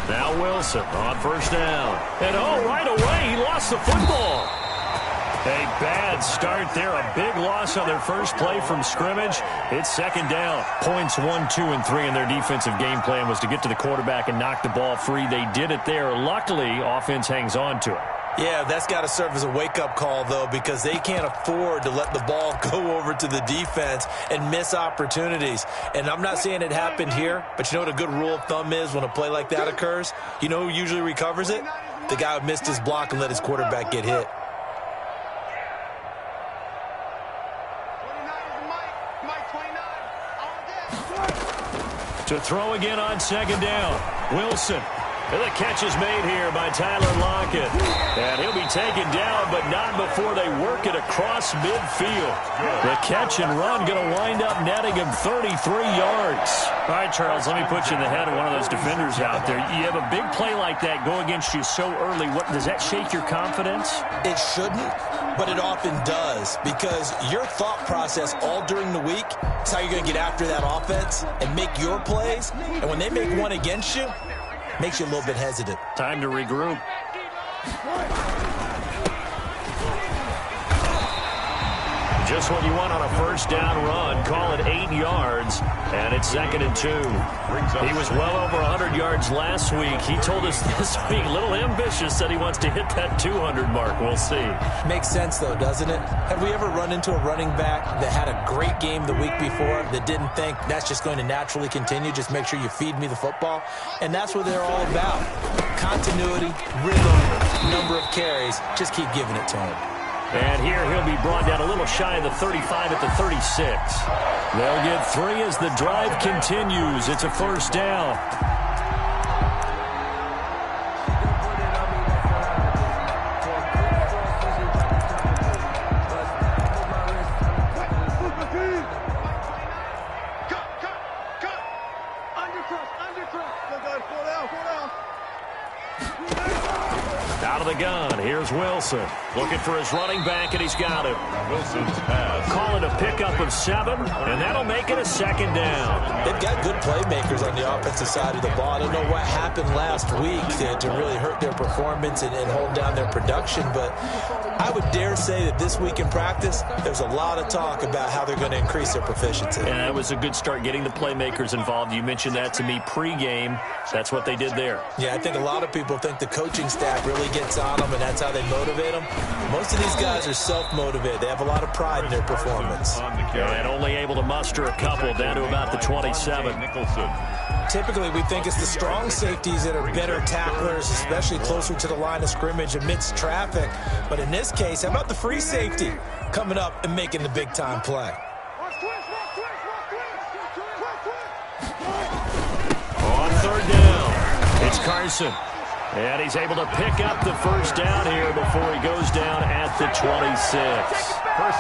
Now Wilson on first down. And right away, he lost the football. A bad start there. A big loss on their first play from scrimmage. It's second down. Points 1, 2, and 3 in their defensive game plan was to get to the quarterback and knock the ball free. They did it there. Luckily, offense hangs on to it. Yeah, that's got to serve as a wake-up call, though, because they can't afford to let the ball go over to the defense and miss opportunities. And I'm not saying it happened here, but you know what a good rule of thumb is when a play like that occurs? You know who usually recovers it? The guy who missed his block and let his quarterback get hit. To throw again on second down. Wilson. And the catch is made here by Tyler Lockett. And he'll be taken down, but not before they work it across midfield. The catch and run going to wind up netting him 33 yards. All right, Charles, let me put you in the head of one of those defenders out there. You have a big play like that go against you so early. Does that shake your confidence? It shouldn't, but it often does, because your thought process all during the week is how you're going to get after that offense and make your plays. And when they make one against you, makes you a little bit hesitant. Time to regroup. Just what you want on a first down run. Call it 8 yards, and it's 2nd and 2. He was well over 100 yards last week. He told us this week, a little ambitious, said he wants to hit that 200 mark. We'll see. Makes sense, though, doesn't it? Have we ever run into a running back that had a great game the week before that didn't think that's just going to naturally continue? Just make sure you feed me the football. And that's what they're all about. Continuity, rhythm, number of carries. Just keep giving it to him. And here he'll be brought down a little shy of the 35 at the 36. They'll get 3 as the drive continues. It's a first down. Out of the gun, here's Wilson. Looking for his running back, and he's got him. Wilson's pass. Call it a pickup of 7, and that'll make it a second down. They've got good playmakers on the offensive side of the ball. I don't know what happened last week to really hurt their performance and hold down their production, but I would dare say that this week in practice, there's a lot of talk about how they're going to increase their proficiency. And that was a good start getting the playmakers involved. You mentioned that to me pregame. That's what they did there. Yeah, I think a lot of people think the coaching staff really gets on them, and that's how they motivate them. Most of these guys are self-motivated. They have a lot of pride in their performance. And only able to muster a couple down to about the 27. Typically, we think it's the strong safeties that are better tacklers, especially closer to the line of scrimmage amidst traffic. But in this case, how about the free safety coming up and making the big-time play? On third down, it's Carson. And he's able to pick up the first down here before he goes down at the 26.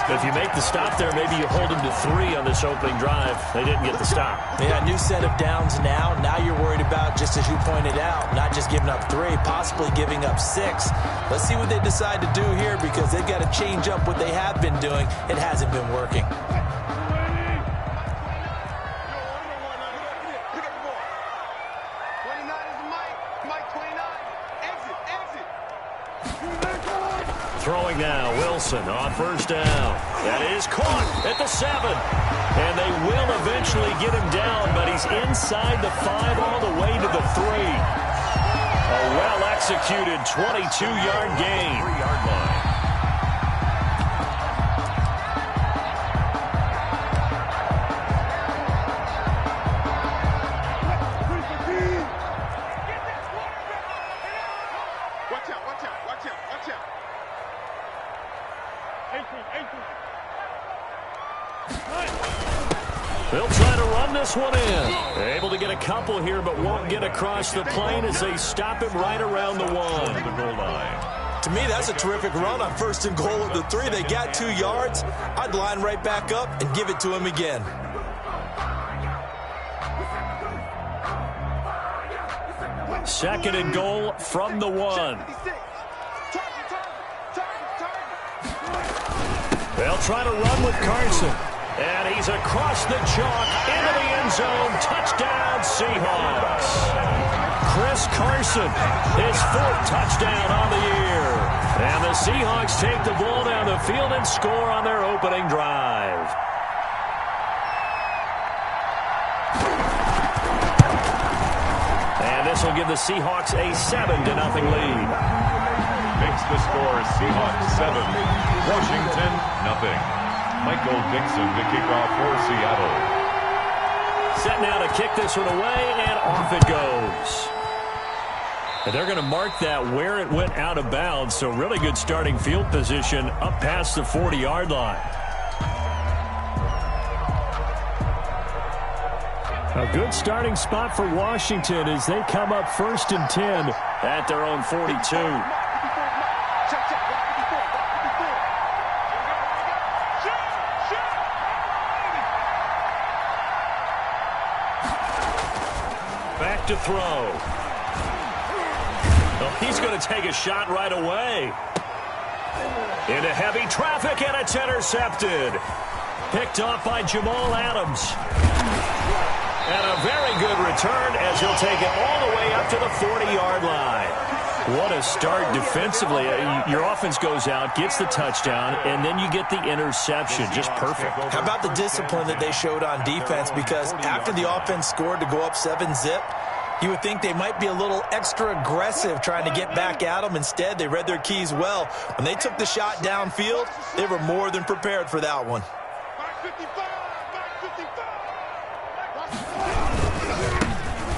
If you make the stop there, maybe you hold him to 3 on this opening drive. They didn't get the stop. Yeah, new set of downs now. Now you're worried about, just as you pointed out, not just giving up 3, possibly giving up 6. Let's see what they decide to do here, because they've got to change up what they have been doing. It hasn't been working. Throwing now, Wilson on first down. That is caught at the 7. And they will eventually get him down, but he's inside the 5 all the way to the 3. A well-executed 22-yard gain. 3-yard line. They'll try to run this one in. They're able to get a couple here, but won't get across the plane as they stop him right around the 1. The goal line. To me, that's a terrific run on 1st and goal at the 3. They got 2 yards. I'd line right back up and give it to him again. Second and goal from the 1. They'll try to run with Carson. And he's across the chalk into the end zone. Touchdown, Seahawks. Chris Carson, his 4th touchdown on the year. And the Seahawks take the ball down the field and score on their opening drive. And this will give the Seahawks a 7-0 lead. Makes the score Seahawks 7, Washington 0. Michael Dixon to kick off for Seattle. Set now to kick this one away, and off it goes. And they're going to mark that where it went out of bounds, so really good starting field position up past the 40-yard line. A good starting spot for Washington as they come up 1st and 10 at their own 42. Back to throw. Oh, he's going to take a shot right away. Into heavy traffic, and it's intercepted. Picked off by Jamal Adams. And a very good return as he'll take it all the way up to the 40-yard line. What a start defensively. Your offense goes out, gets the touchdown, and then you get the interception. Just perfect. How about the discipline that they showed on defense? Because after the offense scored to go up 7-zip, you would think they might be a little extra aggressive trying to get back at them. Instead, they read their keys well. When they took the shot downfield, they were more than prepared for that one.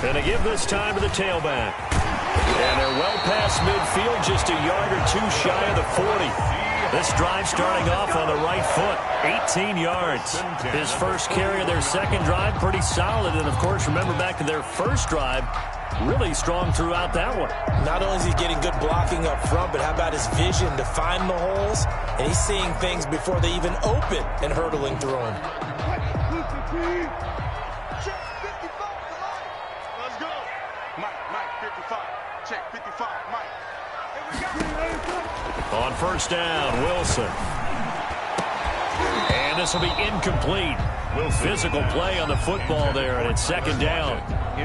And they give this time to the tailback. And they're well past midfield, just a yard or two shy of the 40. This drive starting off on the right foot, 18 yards. His first carry of their second drive, pretty solid. And, of course, remember back to their first drive, really strong throughout that one. Not only is he getting good blocking up front, but how about his vision to find the holes? And he's seeing things before they even open and hurdling through them. On first down, Wilson. And this will be incomplete. Physical play on the football there, and it's 2nd down.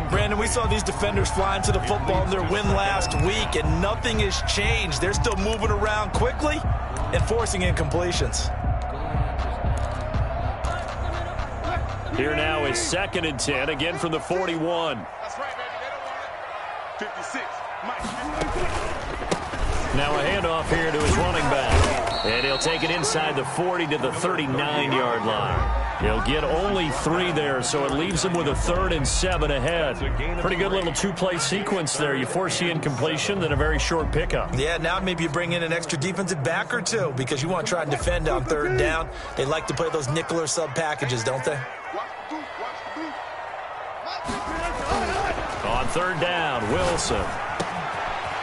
Brandon, we saw these defenders flying to the football in their win last week, and nothing has changed. They're still moving around quickly and forcing incompletions. Here now is 2nd and 10, again from the 41. That's right, baby. They don't want it. 56. Mike. Now a handoff here to his running back. And he'll take it inside the 40 to the 39-yard line. He'll get only 3 there, so it leaves him with a 3rd and 7 ahead. Pretty good little 2-play sequence there. You force the incompletion, then a very short pickup. Yeah, now maybe you bring in an extra defensive back or two because you want to try and defend on 3rd down. They like to play those nickel or sub packages, don't they? On 3rd down, Wilson.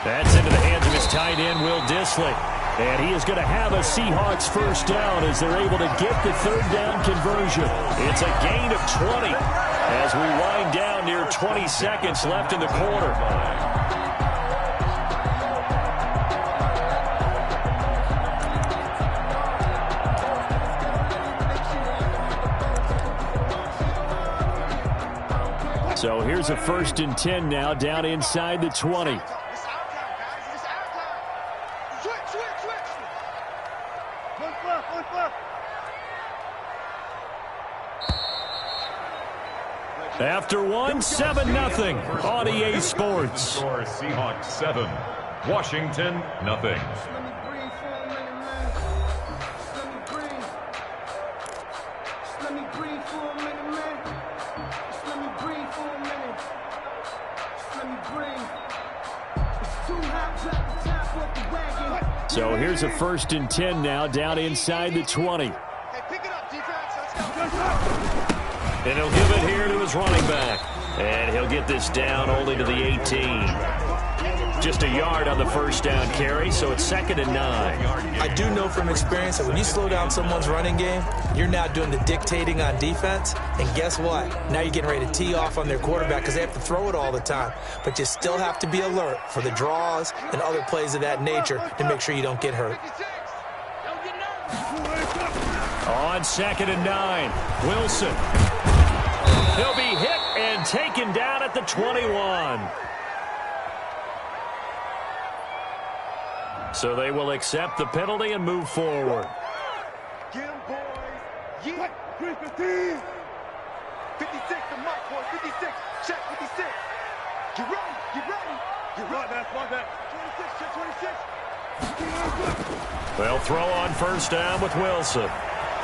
That's into the hands of his tight end, Will Dissly. And he is going to have a Seahawks first down as they're able to get the 3rd down conversion. It's a gain of 20 as we wind down near 20 seconds left in the quarter. So here's a 1st and 10 now down inside the 20. After one, 7-0 on EA Sports. Score Seahawks 7, Washington 0. So here's a 1st and 10 now down inside the 20. And he'll give it here to his running back. And he'll get this down only to the 18. Just a yard on the first down carry, so it's 2nd and 9. I do know from experience that when you slow down someone's running game, you're now doing the dictating on defense. And guess what? Now you're getting ready to tee off on their quarterback because they have to throw it all the time. But you still have to be alert for the draws and other plays of that nature to make sure you don't get hurt. On 2nd and 9, Wilson. He'll be hit and taken down at the 21. So they will accept the penalty and move forward. Get him, boys. Yeah. 315. 56, the mark, boy. 56. Check 56. Get ready. Get ready. Get ready. Mark that. 26. Check 26. They'll throw on first down with Wilson.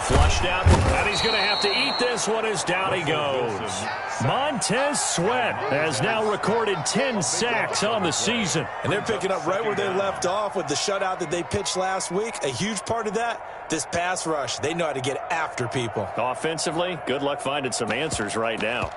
Flushed out, and he's going to have to eat this one as down he goes. Montez Sweat has now recorded 10 sacks on the season. And they're picking up right where they left off with the shutout that they pitched last week. A huge part of that, this pass rush. They know how to get after people. Offensively, good luck finding some answers right now.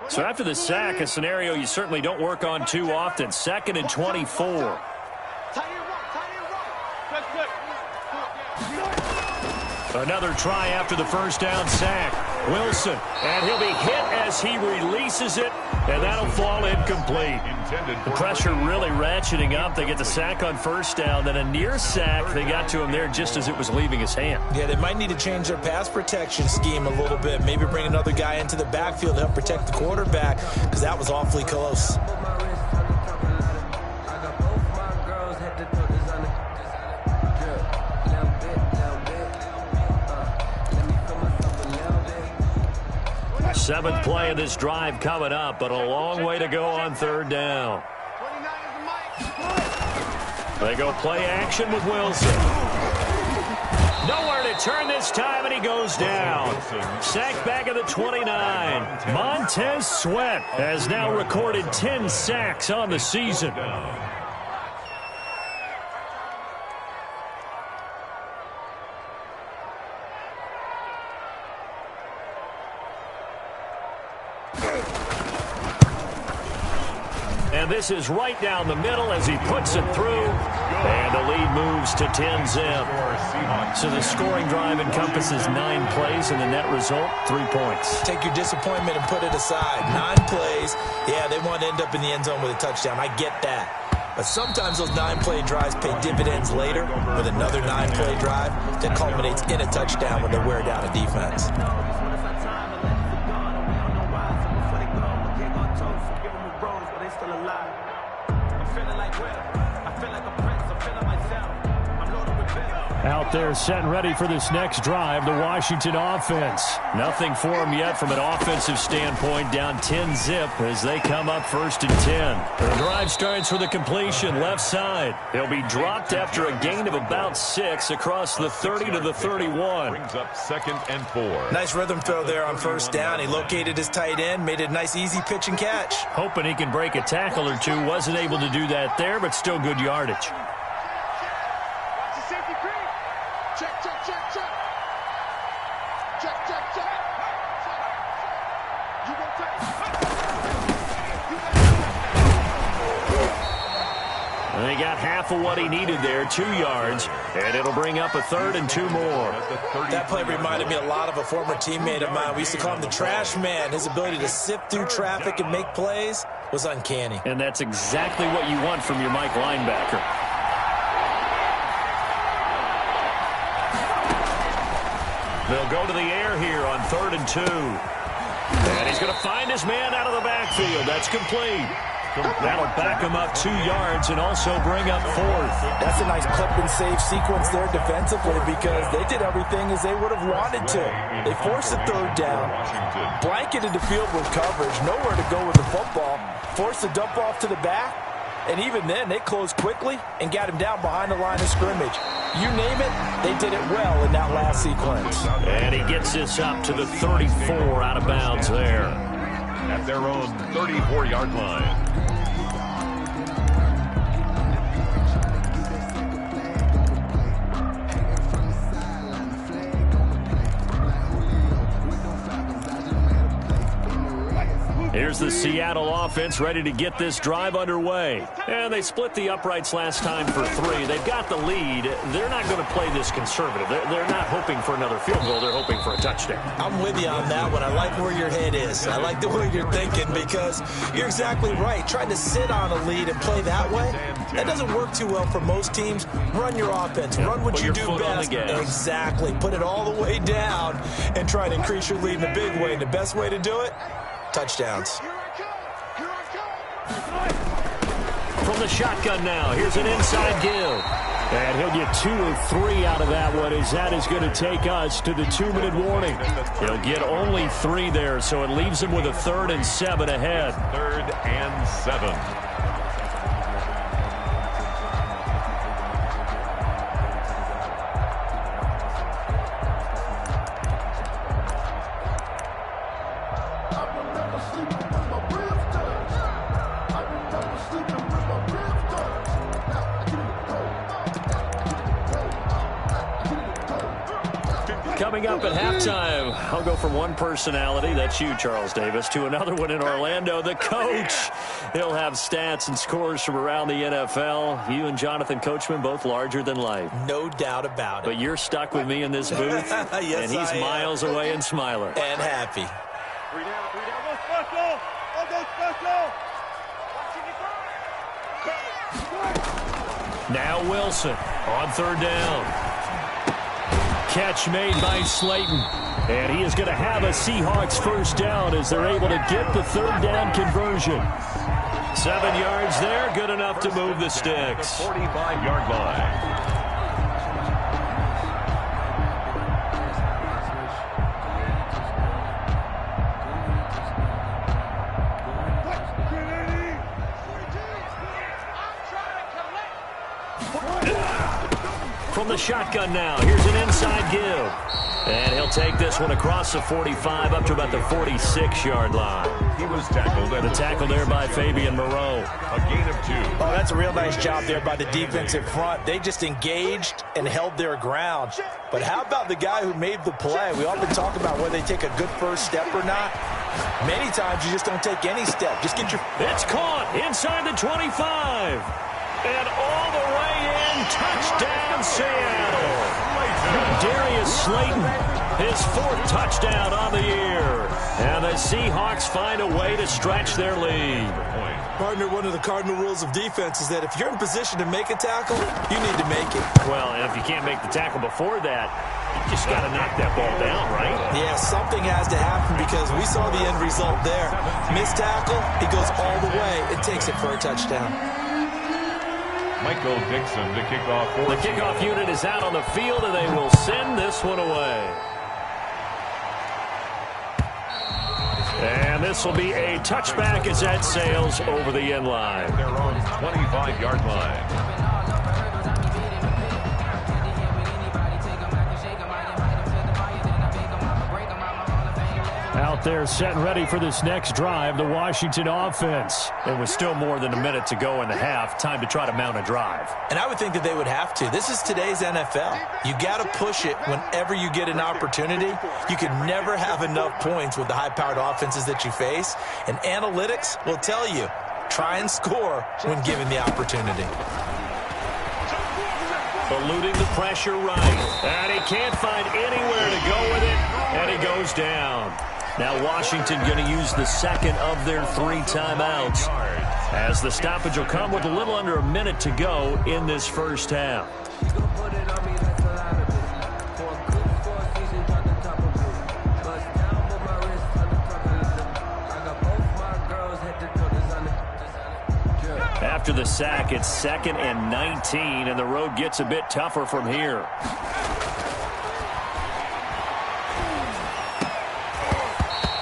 So after the sack, a scenario you certainly don't work on too often. 2nd and 24. Another try after the first down sack. Wilson, and he'll be hit as he releases it, and that'll fall incomplete. The pressure really ratcheting up. They get the sack on first down, then a near sack. They got to him there just as it was leaving his hand. Yeah, they might need to change their pass protection scheme a little bit. Maybe bring another guy into the backfield to help protect the quarterback, because that was awfully close. Seventh play of this drive coming up, but a long way to go on third down. They go play action with Wilson. Nowhere to turn this time, and he goes down. Sack back at the 29. Montez Sweat has now recorded 10 sacks on the season. And this is right down the middle as he puts it through. And the lead moves to 10-zip. So the scoring drive encompasses 9 plays, and the net result, 3 points. Take your disappointment and put it aside. 9 plays. Yeah, they want to end up in the end zone with a touchdown. I get that. But sometimes those 9-play drives pay dividends later with another 9-play drive that culminates in a touchdown when they wear down a defense. Out there set and ready for this next drive, the Washington offense. Nothing for them yet from an offensive standpoint, down 10-zip as they come up 1st and 10. The drive starts with a completion left side. They'll be dropped after a gain of about 6 across the 30 to the 31. Brings up 2nd and 4. Nice rhythm throw there on first down. He located his tight end, made it a nice easy pitch and catch. Hoping he can break a tackle or two. Wasn't able to do that there, but still good yardage. They got half of what he needed there, 2 yards, and it'll bring up a 3rd and 2 more. That play reminded me a lot of a former teammate of mine. We used to call him the trash man. His ability to sift through traffic and make plays was uncanny. And that's exactly what you want from your Mike linebacker. They'll go to the air here on 3rd and 2. And he's going to find his man out of the backfield. That's complete. That'll back him up 2 yards and also bring up 4th. That's a nice clip and save sequence there defensively because they did everything as they would have wanted to. They forced the 3rd down, blanketed the field with coverage, nowhere to go with the football, forced the dump off to the back, and even then they closed quickly and got him down behind the line of scrimmage. You name it, they did it well in that last sequence. And he gets this up to the 34 out of bounds there. At their own 34-yard line. Here's the Seattle offense ready to get this drive underway. And they split the uprights last time for 3. They've got the lead. They're not going to play this conservative. They're not hoping for another field goal. They're hoping for a touchdown. touchdown. I'm with you on that one. I like where your head is. I like the way you're thinking because you're exactly right. Trying to sit on a lead and play that way, that doesn't work too well for most teams. Run your offense. Run what you do best. Exactly. Put it all the way down and try to increase your lead in a big way. And the best way to do it, touchdowns. From the shotgun now, here's an inside give. And he'll get 2 or 3 out of that one, as that is going to take us to the 2-minute warning. He'll get only 3 there, so it leaves him with a 3rd and 7 ahead. 3rd and 7. Coming up at halftime, I'll go from one personality, that's you, Charles Davis, to another one in Orlando, the coach. He'll have stats and scores from around the NFL. You and Jonathan Coachman, both larger than life. No doubt about it. But you're stuck with me in this booth, yes, and he's miles away and smiling. And happy. 3 down, go special! Go special! Now Wilson on 3rd down. Catch made by Slayton. And he is going to have a Seahawks 1st down as they're able to get the 3rd down conversion. 7 yards there, good enough to move the sticks. 45-yard line. From the shotgun now, here's an inside give. And he'll take this one across the 45 up to about the 46-yard line. He was tackled. The tackle there by Fabian Moreau. A gain of 2. Oh, that's a real nice job there by the defensive front. They just engaged and held their ground. But how about the guy who made the play? We often talk about whether they take a good first step or not. Many times you just don't take any step. Just get your... It's caught inside the 25. And all the way in, touchdown Seattle. Darius Slayton, his 4th touchdown on the year. And the Seahawks find a way to stretch their lead. Partner, one of the cardinal rules of defense is that if you're in position to make a tackle, you need to make it. Well, and if you can't make the tackle before that, you just got to knock that ball down, right? Yeah, something has to happen because we saw the end result there. Missed tackle, he goes all the way. It takes it for a touchdown. Michael Dixon to kick off for the kickoff unit is out on the field, and they will send this one away. And this will be a touchback as that sails over the end line. Their own 25-yard line. Out there set and ready for this next drive, the Washington offense. It was still more than a minute to go in the half. Time to try to mount a drive. And I would think that they would have to. This is today's NFL. You got to push it whenever you get an opportunity. You can never have enough points with the high-powered offenses that you face. And analytics will tell you, try and score when given the opportunity. Eluding the pressure right. And he can't find anywhere to go with it. And he goes down. Now Washington going to use the 2nd of their 3 timeouts, as the stoppage will come with a little under a minute to go in this 1st half. After the sack, it's 2nd and 19, and the road gets a bit tougher from here.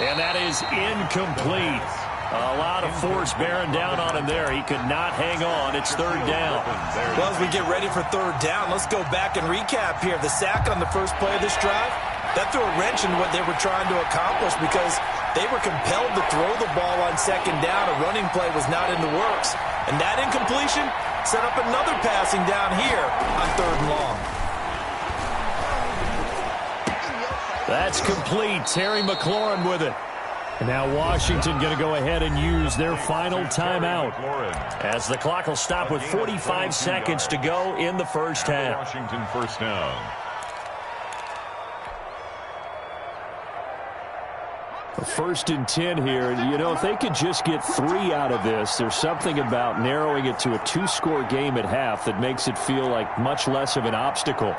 And that is incomplete. A lot of force bearing down on him there. He could not hang on. It's 3rd down. Well, as we get ready for 3rd down, let's go back and recap here. The sack on the first play of this drive, that threw a wrench in what they were trying to accomplish because they were compelled to throw the ball on 2nd down. A running play was not in the works. And that incompletion set up another passing down here on 3rd and long. That's complete. Terry McLaurin with it. And now Washington going to go ahead and use their final timeout, as the clock will stop with 45 seconds to go in the 1st half. Washington 1st down. First and 10 here. You know, if they could just get 3 out of this, there's something about narrowing it to a 2-score game at half that makes it feel like much less of an obstacle.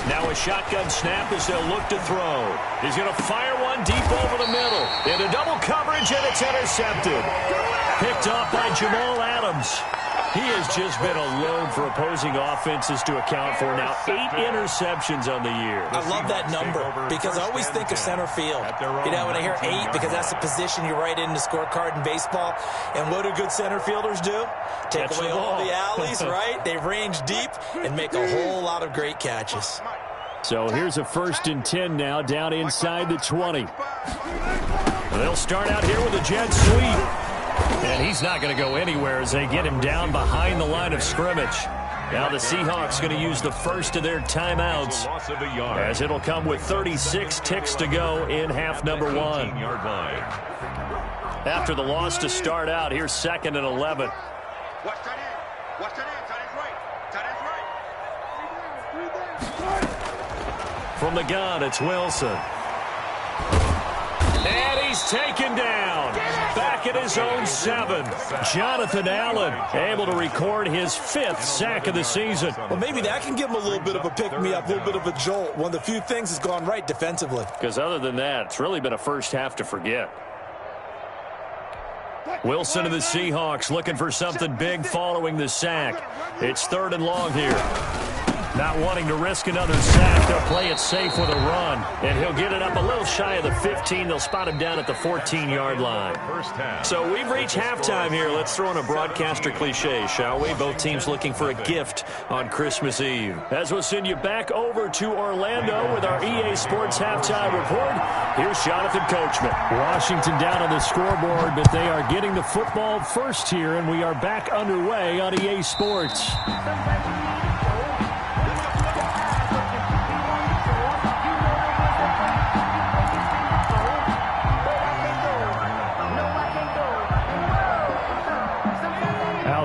Now a shotgun snap as they'll look to throw. He's going to fire one deep over the middle. Into double coverage, and it's intercepted. Picked off by Jamal Adams. He has just been a load for opposing offenses to account for now. 8 interceptions on the year. I love that number because I always think of center field. You know, when I hear 8, because that's the position you write in the scorecard in baseball. And what do good center fielders do? Take away all the alleys, right? They range deep and make a whole lot of great catches. So here's a first and 10 now, down inside the 20. They'll start out here with a jet sweep. And he's not going to go anywhere as they get him down behind the line of scrimmage. Now the Seahawks going to use the first of their timeouts, as it'll come with 36 ticks to go in half number 1. After the loss to start out, here's 2nd and 11. Watch tight end. Watch tight end. Tight end's right. Tight end's right. From the gun, it's Wilson. And he's taken down. Back at his own 7. Jonathan Allen able to record his 5th sack of the season. Well, maybe that can give him a little bit of a pick-me-up, a little bit of a jolt. One of the few things has gone right defensively. Because other than that, it's really been a first half to forget. Wilson and the Seahawks looking for something big following the sack. It's 3rd and long here. Not wanting to risk another sack, they'll play it safe with a run. And he'll get it up a little shy of the 15. They'll spot him down at the 14-yard line. So we've reached halftime here. Let's throw in a broadcaster cliche, shall we? Both teams looking for a gift on Christmas Eve. As we'll send you back over to Orlando with our EA Sports Halftime Report, here's Jonathan Coachman. Washington down on the scoreboard, but they are getting the football first here, and we are back underway on EA Sports.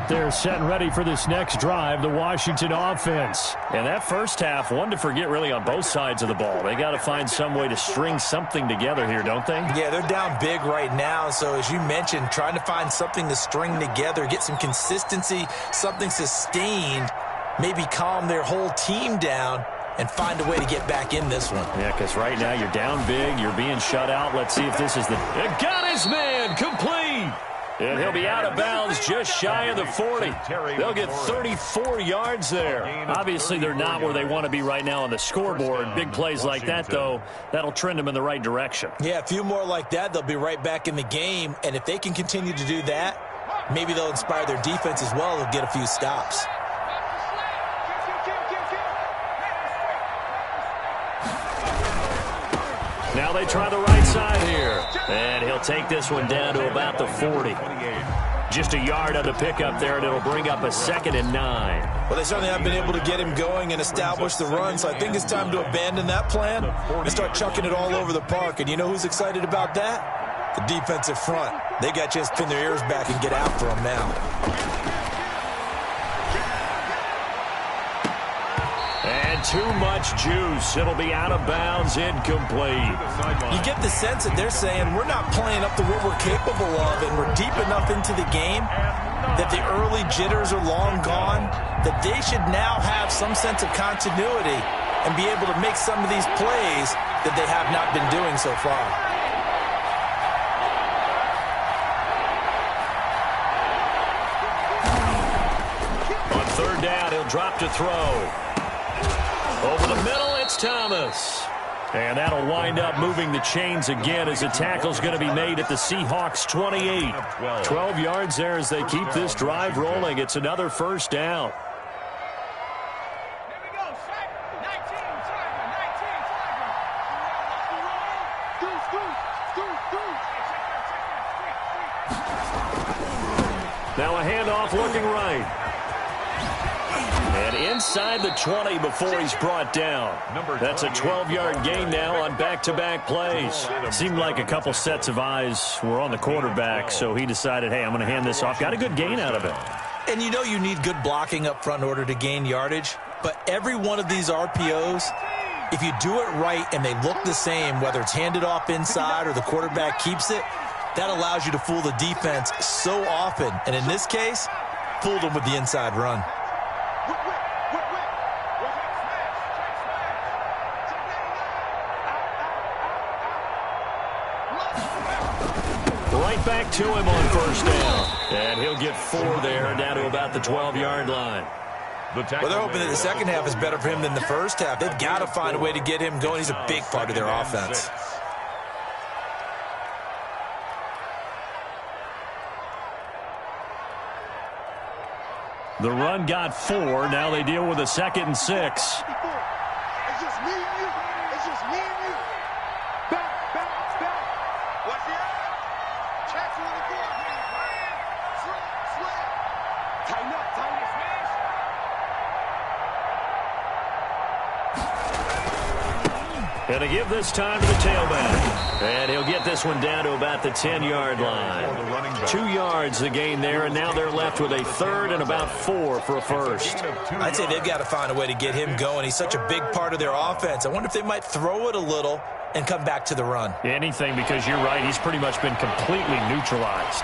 They're set and ready for this next drive, the Washington offense. And that first half, one to forget really on both sides of the ball. They got to find some way to string something together here, don't they? Yeah, they're down big right now. So as you mentioned, trying to find something to string together, get some consistency, something sustained, maybe calm their whole team down and find a way to get back in this one. Yeah, because right now you're down big, you're being shut out. Let's see if this is the... It got his man, complete! And he'll be out of bounds just shy of the 40. They'll get 34 yards there. Obviously, they're not where they want to be right now on the scoreboard. Big plays like that, though, that'll trend them in the right direction. Yeah, a few more like that, they'll be right back in the game. And if they can continue to do that, maybe they'll inspire their defense as well. They'll get a few stops. Now they try the right side here. And he'll take this one down to about the 40. Just a yard on the pickup there, and it'll bring up a 2nd and 9. Well, they certainly have been able to get him going and establish the run, so I think it's time to abandon that plan and start chucking it all over the park. And you know who's excited about that? The defensive front. They got a chance to pin their ears back and get after him now. Too much juice. It'll be out of bounds, incomplete. You get the sense that they're saying we're not playing up to what we're capable of, and we're deep enough into the game that the early jitters are long gone, that they should now have some sense of continuity and be able to make some of these plays that they have not been doing so far. On 3rd down, he'll drop to throw. Over the middle, it's Thomas. And that'll wind up moving the chains again as a tackle's going to be made at the Seahawks 28. 12 yards there as they keep this drive rolling. It's another first down. Now a handoff looking right. And inside the 20 before he's brought down. That's a 12-yard gain now on back-to-back plays. Seemed like a couple sets of eyes were on the quarterback, so he decided, hey, I'm going to hand this off. Got a good gain out of it. And you know you need good blocking up front in order to gain yardage. But every one of these RPOs, if you do it right and they look the same, whether it's handed off inside or the quarterback keeps it, that allows you to fool the defense so often. And in this case, fooled them with the inside run. Right back to him on first down. And he'll get 4 there, down to about the 12-yard line. Well, they're hoping that the second half is better for him than the first half. They've got to find a way to get him going. He's a big part of their offense. The run got 4. Now they deal with a 2nd and 6. It's just me and you. It's just me and you. Back. Watch the eye. Catch on the door. Slam. Tighten up. And to give this time to the tailback. And he'll get this one down to about the 10-yard line. 2 yards the gain there, and now they're left with a 3rd and about 4 for a first. I'd say they've got to find a way to get him going. He's such a big part of their offense. I wonder if they might throw it a little and come back to the run. Anything, because you're right, he's pretty much been completely neutralized.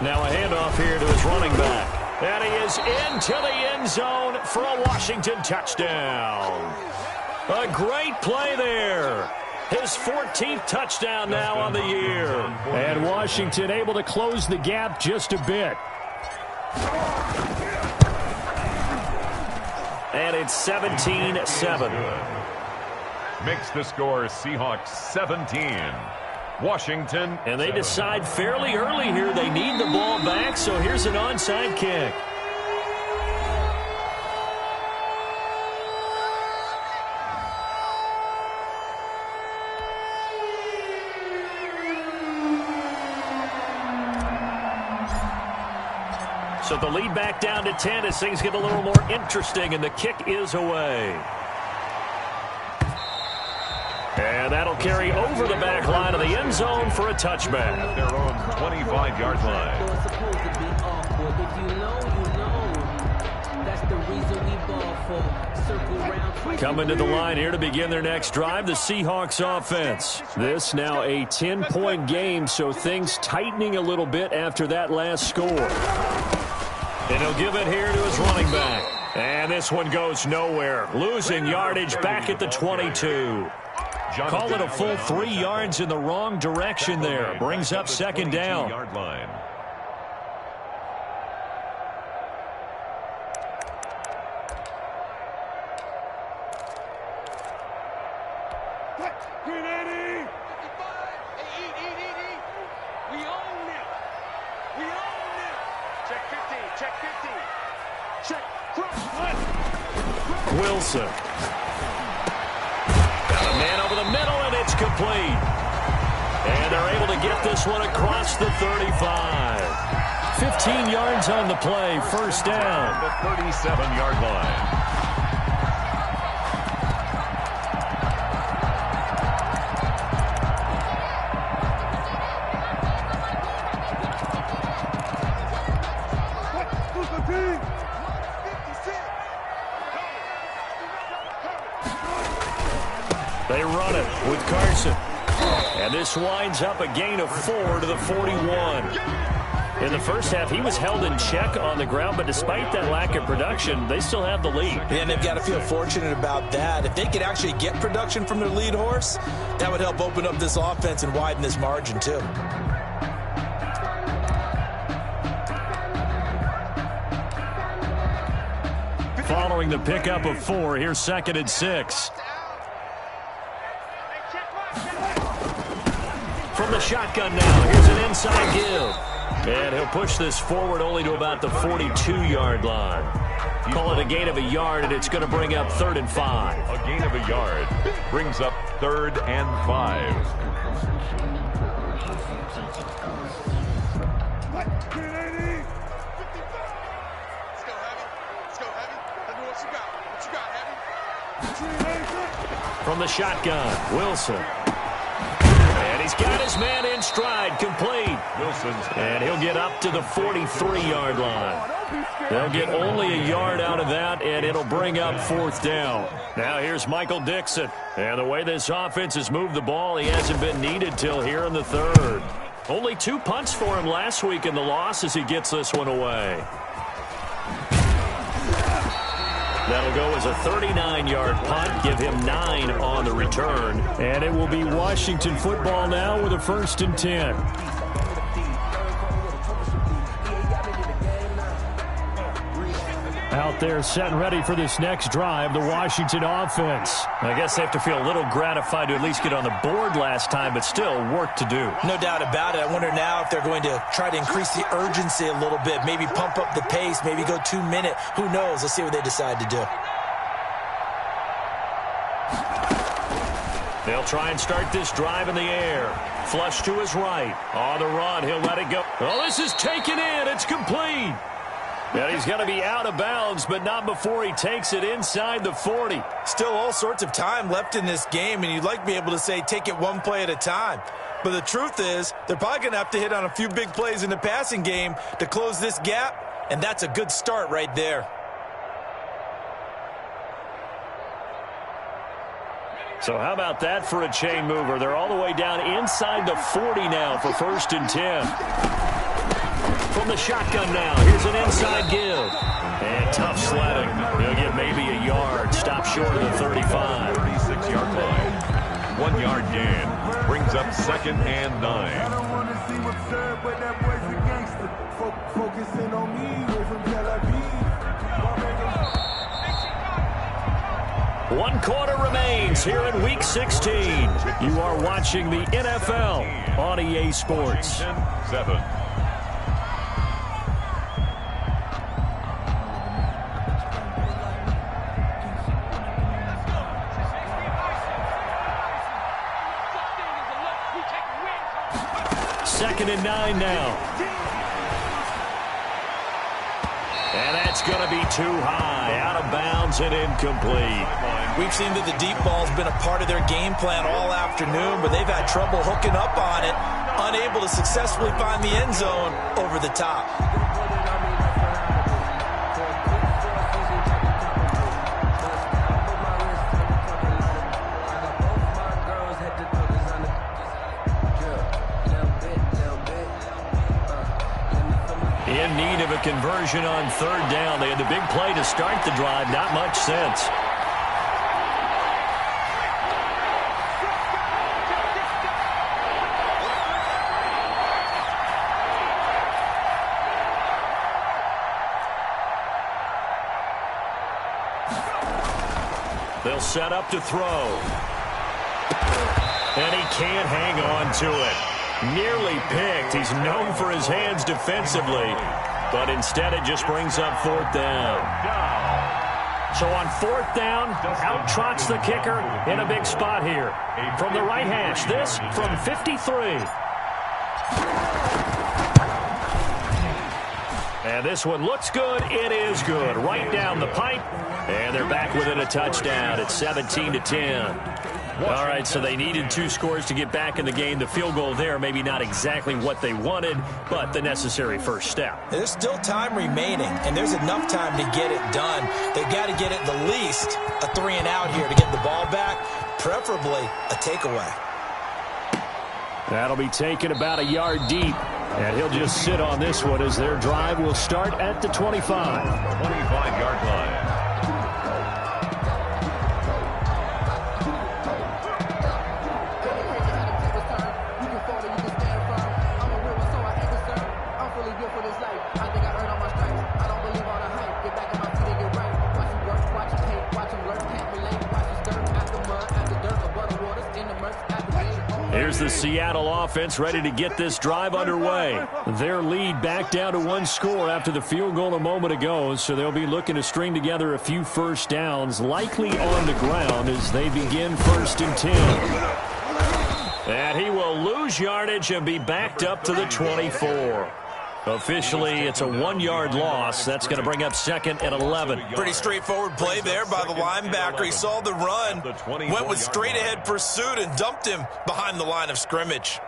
Now a handoff here to his running back. And he is into the end zone for a Washington touchdown. A great play there. His 14th touchdown now on the year. And Washington able to close the gap just a bit. And it's 17-7. Makes the score Seahawks 17. Washington. And they decide fairly early here they need the ball back, so here's an onside kick. So the lead back down to 10 as things get a little more interesting, and the kick is away. And that'll carry over the back line of the end zone for a touchback. At their own 25-yard line. Coming to the line here to begin their next drive, the Seahawks offense. This now a 10-point game, so things tightening a little bit after that last score. And he'll give it here to his running back. And this one goes nowhere. Losing yardage back at the 22. Call it a full 3 yards in the wrong direction there. Brings up second down. Wilson. Got a man over the middle, and it's complete. And they're able to get this one across the 35. 15 yards on the play, first down. The 37-yard line. They run it with Carson. And this winds up a gain of 4 to the 41. In the first half, he was held in check on the ground, but despite that lack of production, they still have the lead. And they've got to feel fortunate about that. If they could actually get production from their lead horse, that would help open up this offense and widen this margin, too. Following the pickup of 4, here's 2nd and 6. From the shotgun now, here's an inside give. And he'll push this forward only to about the 42-yard line. Call it a gain of a yard, and it's going to bring up 3rd and 5. A gain of a yard brings up 3rd and 5. From the shotgun, Wilson. And he's got his man in stride, complete. And he'll get up to the 43-yard line. They'll get only a yard out of that, and it'll bring up 4th down. Now here's Michael Dixon. And the way this offense has moved the ball, he hasn't been needed till here in the 3rd. Only 2 punts for him last week in the loss as he gets this one away. That'll go as a 39-yard punt, give him 9 on the return. And it will be Washington football now with a 1st and 10. Out there set and ready for this next drive, the Washington offense. I guess they have to feel a little gratified to at least get on the board last time, but still work to do. No doubt about it. I wonder now if they're going to try to increase the urgency a little bit, maybe pump up the pace, maybe go 2-minute. Who knows? Let's see what they decide to do. They'll try and start this drive in the air. Flush to his right. On the run, he'll let it go. Oh, this is taken in. It's complete. And he's going to be out of bounds, but not before he takes it inside the 40. Still all sorts of time left in this game, and you'd like to be able to say take it one play at a time. But the truth is, they're probably going to have to hit on a few big plays in the passing game to close this gap, and that's a good start right there. So how about that for a chain mover? They're all the way down inside the 40 now for 1st and 10. From the shotgun now, here's an inside give. And tough sledding. He'll get maybe a yard. Stop short of the 35. 36-yard line. 1 yard gain. Brings up 2nd and 9. I don't want to see what's served, but that boy's a gangster. Focusing on me, we're from Tel Aviv. 1 quarter remains here in Week 16. You are watching the NFL on EA Sports. 7. Second and 9 now. And that's going to be too high. Out of bounds and incomplete. We've seen that the deep ball's been a part of their game plan all afternoon, but they've had trouble hooking up on it, unable to successfully find the end zone over the top. In need of a conversion on 3rd down. They had the big play to start the drive. Not much sense. They'll set up to throw. And he can't hang on to it. Nearly picked. He's known for his hands defensively, but instead it just brings up 4th down. So on 4th down, out trots the kicker in a big spot here. From the right hash, this from 53. And this one looks good. It is good. Right down the pipe. And they're back within a touchdown at 17-10. All right, so they needed 2 scores to get back in the game. The field goal there, maybe not exactly what they wanted, but the necessary first step. There's still time remaining, and there's enough time to get it done. They've got to get at the least a 3 and out here to get the ball back, preferably a takeaway. That'll be taken about a yard deep, and he'll just sit on this one as their drive will start at the 25. 25-yard line. Here's the Seattle offense ready to get this drive underway. Their lead back down to 1 score after the field goal a moment ago, so they'll be looking to string together a few first downs, likely on the ground as they begin 1st and 10. And he will lose yardage and be backed up to the 24. Officially, it's a 1-yard loss. That's going to bring up 2nd and 11. Pretty straightforward play there by the linebacker. He saw the run, went with straight-ahead pursuit, and dumped him behind the line of scrimmage.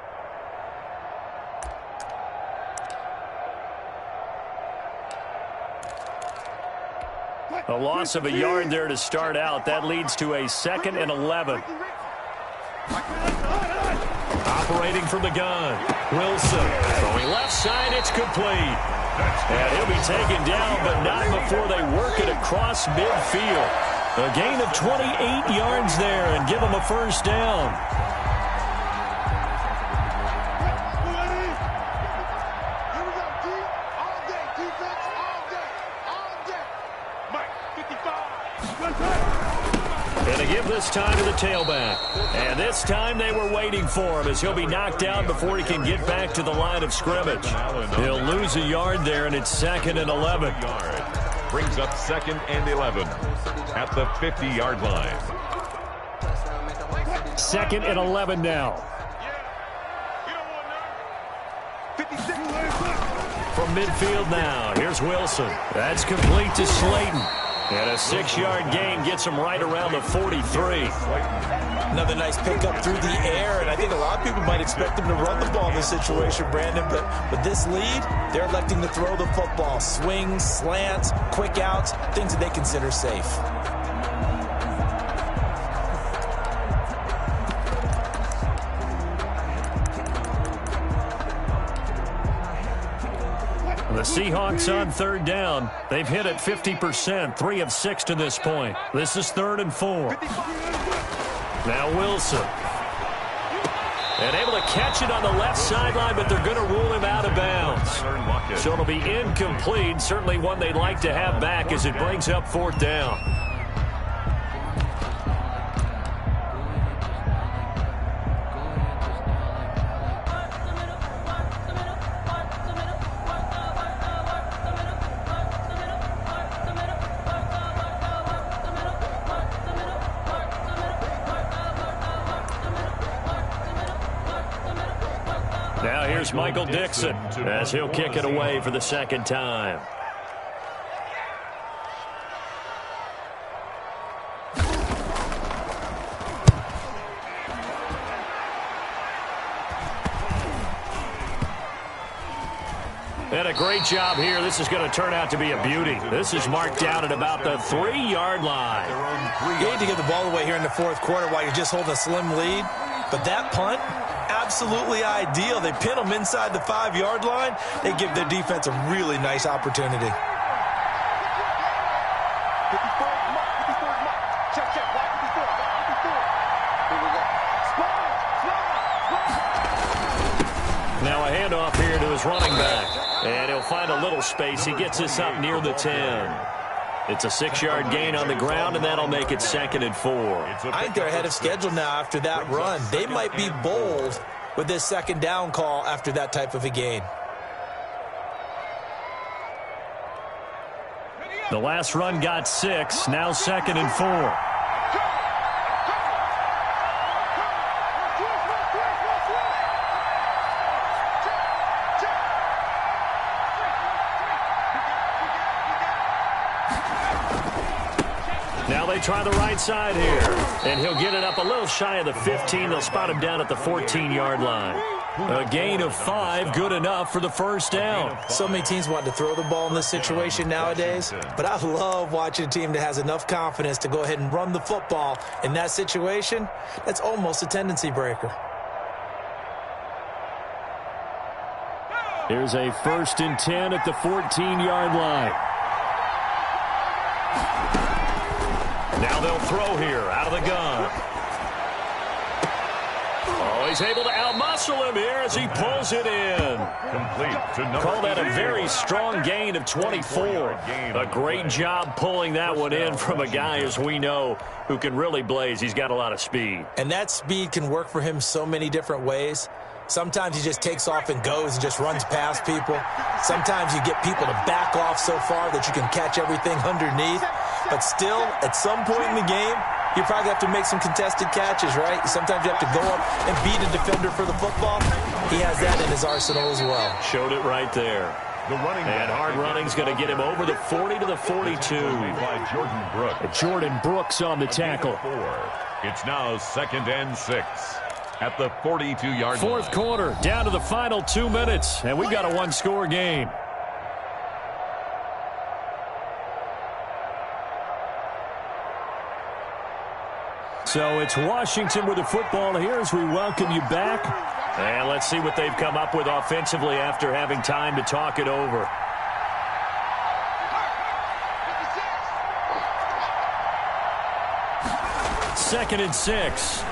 A loss of a yard there to start out. That leads to a 2nd and 11. Operating from the gun. Wilson throwing left side. It's complete. And he'll be taken down, but not before they work it across midfield. A gain of 28 yards there and give them a first down. And to give this time to the tailback. And this time they were waiting for him as he'll be knocked down before he can get back to the line of scrimmage. He'll lose a yard there, and it's 2nd and 11. Brings up 2nd and 11 at the 50-yard line. 2nd and 11 now. From midfield now, here's Wilson. That's complete to Slayton. And a 6-yard gain gets him right around the 43. Another nice pickup through the air, and I think a lot of people might expect them to run the ball in this situation, Brandon, but with this lead, they're electing to throw the football. Swings, slants, quick outs, things that they consider safe. The Seahawks on 3rd down. They've hit it 50%, 3 of 6 to this point. This is 3rd and 4. Now Wilson. And able to catch it on the left sideline, but they're going to rule him out of bounds. So it'll be incomplete. Certainly one they'd like to have back as it brings up 4th down. Now here's Michael Dixon as he'll kick it away for the 2nd time. And a great job here. This is going to turn out to be a beauty. This is marked down at about the 3-yard line. You hate to give the ball away here in the 4th quarter while you're just holding a slim lead, but that punt, absolutely ideal. They pin them inside the 5-yard line. They give their defense a really nice opportunity. Now a handoff here to his running back. And he'll find a little space. He gets this up near the 10. It's a 6-yard gain on the ground, and that'll make it 2nd and 4. I think they're ahead of schedule now after that run. They might be bold with this 2nd down call after that type of a gain. The last run got 6. Now 2nd and 4. Now they try the right side here. And he'll get it up a little shy of the 15. They'll spot him down at the 14-yard line. A gain of 5, good enough for the first down. So many teams want to throw the ball in this situation nowadays, but I love watching a team that has enough confidence to go ahead and run the football. In that situation, that's almost a tendency breaker. Here's a 1st and 10 at the 14-yard line. Now they'll throw here out of the gun. Oh, he's able to outmuscle him here as he pulls it in. Complete to number Call that a 8. very strong gain of 24. A great job pulling that one in from a guy, as we know, who can really blaze. He's got a lot of speed. And that speed can work for him so many different ways. Sometimes he just takes off and goes and just runs past people. Sometimes you get people to back off so far that you can catch everything underneath. But still, at some point in the game, You probably have to make some contested catches, right? Sometimes you have to go up and beat a defender for the football. He has that in his arsenal as well. Showed it right there. And hard running's going to get him over the 40 to the 42. By Jordan Brooks. Jordan Brooks on the tackle. It's now 2nd and 6 at the 42-yard line. Fourth quarter, down to the final 2 minutes, and we've got a one-score game. So it's Washington with the football here as we welcome you back. And let's see what they've come up with offensively after having time to talk it over. Second and 6.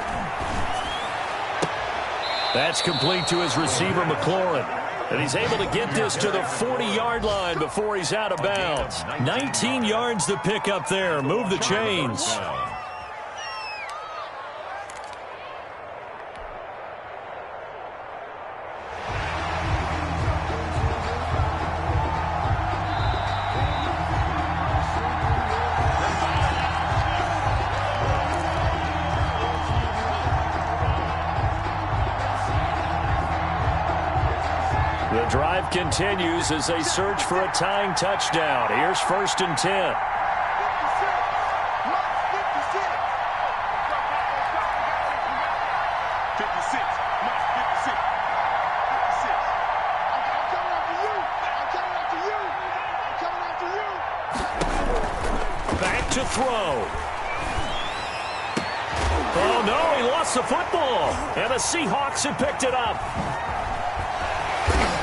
That's complete to his receiver, McLaurin. And he's able to get this to the 40-yard line before he's out of bounds. 19 yards to pick up there. Move the chains. The drive continues as they search for a tying touchdown. Here's 1st and 10. Back to throw. Oh, no, he lost the football. And the Seahawks have picked it up.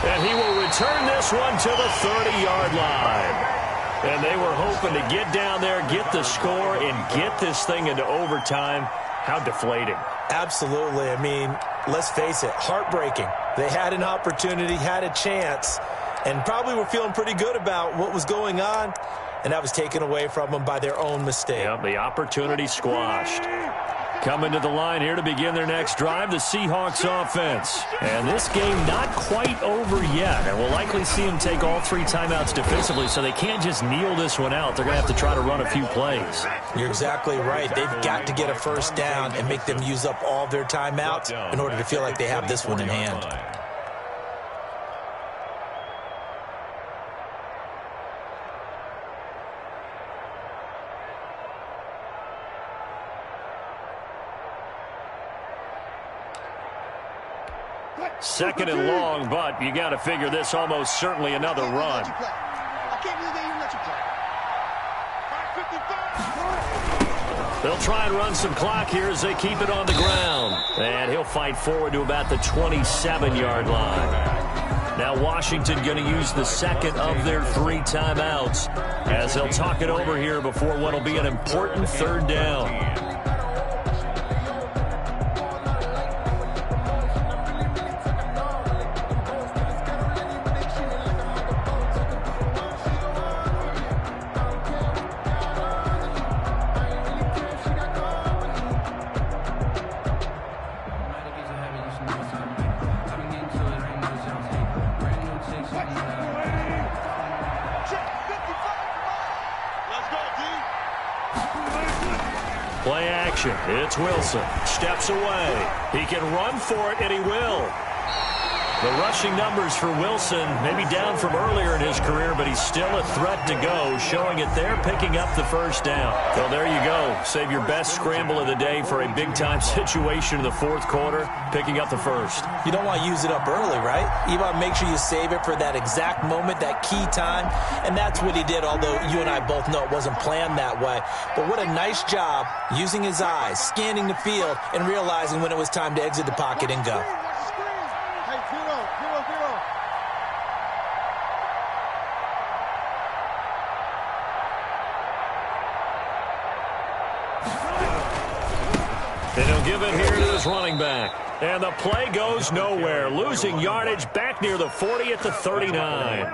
And he will return this one to the 30-yard line. And they were hoping to get down there, get the score, and get this thing into overtime. How deflating. Absolutely. I mean, let's face it, heartbreaking. They had an opportunity, had a chance, and probably were feeling pretty good about what was going on, and that was taken away from them by their own mistake. Yep, the opportunity squashed. Coming to the line here to begin their next drive, the Seahawks offense. And this game not quite over yet. And we'll likely see them take all 3 timeouts defensively, so they can't just kneel this one out. They're going to have to try to run a few plays. You're exactly right. They've got to get a first down and make them use up all their timeouts in order to feel like they have this one in hand. Second and long, but you got to figure this almost certainly another run. They'll try and run some clock here as they keep it on the ground. And he'll fight forward to about the 27-yard line. Now Washington going to use the second of their 3 timeouts as they'll talk it over here before what will be an important 3rd down. Play action. It's Wilson. Steps away. He can run for it, and he will. The rushing numbers for Wilson maybe down from earlier in his career, but he's still a threat to go, showing it there, picking up the first down. So there you go. Save your best scramble of the day for a big-time situation in the 4th quarter, picking up the first. You don't want to use it up early, right? You want to make sure you save it for that exact moment, that key time, and that's what he did, although you and I both know it wasn't planned that way. But what a nice job using his eyes, scanning the field, and realizing when it was time to exit the pocket and go. And he'll give it here to his running back. And the play goes nowhere. Losing yardage back near the 40 at the 39.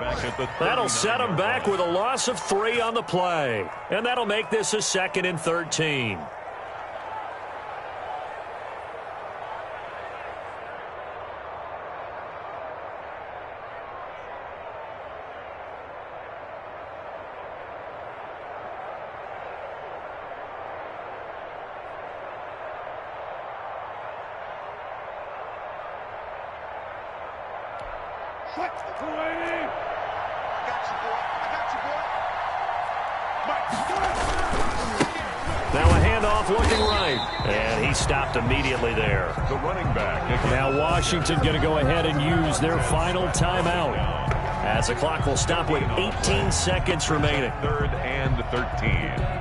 That'll set him back with a loss of 3 on the play. And that'll make this a 2nd and 13. Now a handoff looking right. And he stopped immediately there. The running back. Now Washington going to go ahead and use their final timeout, as the clock will stop with 18 seconds remaining. 3rd and 13.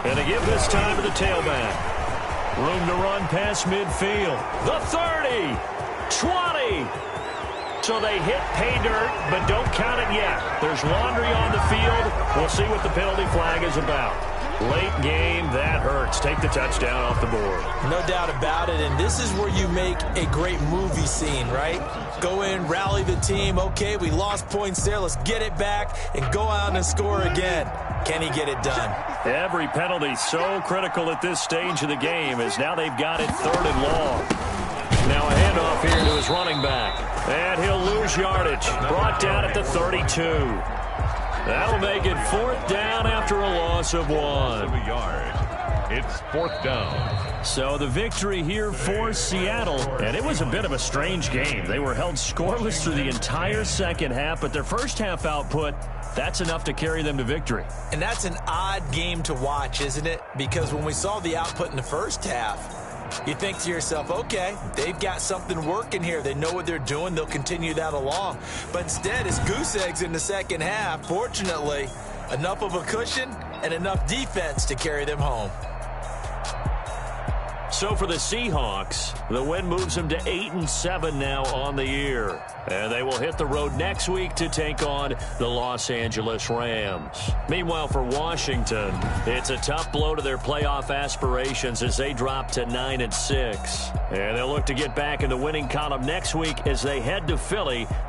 And to give this time to the tailback. Room to run past midfield. The 30, 20. So they hit pay dirt, but don't count it yet. There's laundry on the field. We'll see what the penalty flag is about. Late game, that hurts. Take the touchdown off the board. No doubt about it, and this is where you make a great movie scene, right? Go in, rally the team. Okay, we lost points there. Let's get it back and go out and score again. Can he get it done? Every penalty so critical at this stage of the game, as now they've got it 3rd and long. Now a handoff here to his running back. And he'll lose yardage. Brought down at the 32. That'll make it 4th down after a loss of 1. A yard. It's 4th down. So the victory here for Seattle, and it was a bit of a strange game. They were held scoreless through the entire second half, but their first half output, that's enough to carry them to victory. And that's an odd game to watch, isn't it? Because when we saw the output in the first half, you think to yourself, okay, they've got something working here. They know what they're doing. They'll continue that along. But instead, it's goose eggs in the second half. Fortunately, enough of a cushion and enough defense to carry them home. So for the Seahawks, the win moves them to 8-7 now on the year. And they will hit the road next week to take on the Los Angeles Rams. Meanwhile, for Washington, it's a tough blow to their playoff aspirations as they drop to 9-6. And they'll look to get back in the winning column next week as they head to Philly